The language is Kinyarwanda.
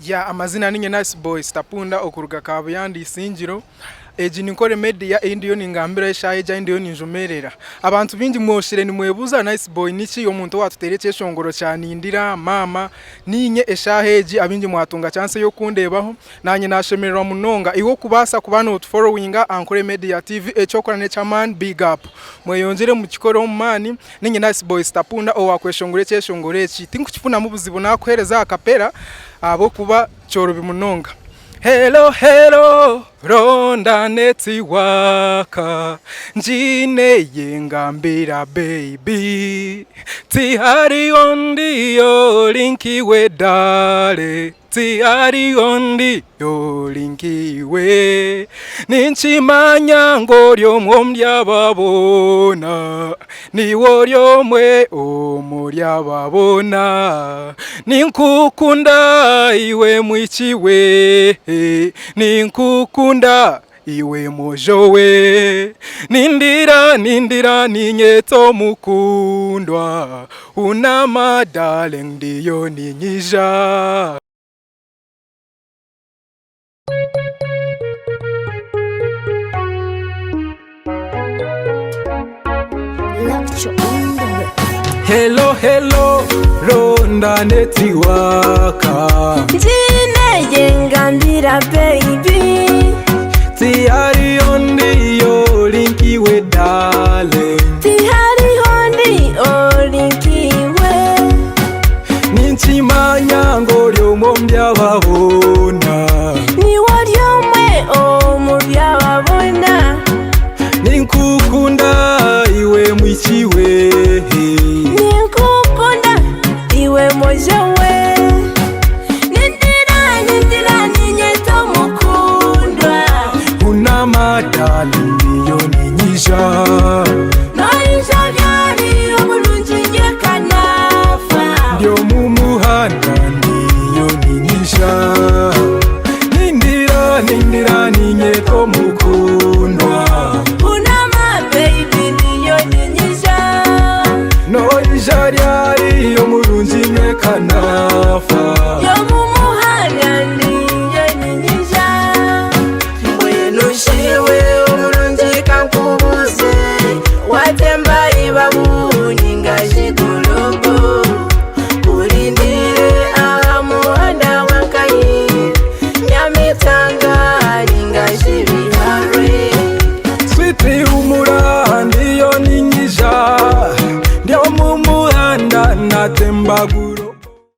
Ya amazina ninye Nice Boy Stapunda okuruga kabuyandi isingiro eji nikore media indiyo ningambira eshaje indiyo ninjumerera abantu bingi mwoshire ni mwebuza Nice Boy niki yo muntu watutereke shongoro cyane indira mama ninye eshaheji abingi mwatunga chance yo kundebaho nanye nashemerera munonga iwo kubasa kubana ut followinga ankore media TV echokora ne chaman big up mweyongere mu kikoro mani ninye Nice Boy Stapunda o wakweshongore cyeshongore eki tinkukifuna mu buzibu nakwereza akapera abo kuba choro bimunonga. Hello hello ronda neti waka njine yengambira baby tihari ondi yo linki we dale tihari ondi yo linki we ninchimanya ngoryo mwomya babona ni woryo mwe omurya babona ninkukunda iwe mwichiwe ninkukunda iwe mojowe nindira ninyeto mukundwa una darling ndiyo ninyija. Hello hello ronda neti waka njine yengambira baby tihari ondi yo linki we dale tihari ondi o linki we ninchimanya ngoryo mwomya babona ni woryo mwe omurya babona ninkukunda iwe mwichiwe ninkukunda iwe mojowe nindira ninyeto mukundwa una madali ndiyo ninyija noisha byari omulungi nyekanafa ndio mumuhanda ndiyo ninyija nindira ninyeto mukundwa no ijari yo murunzi nyekanafa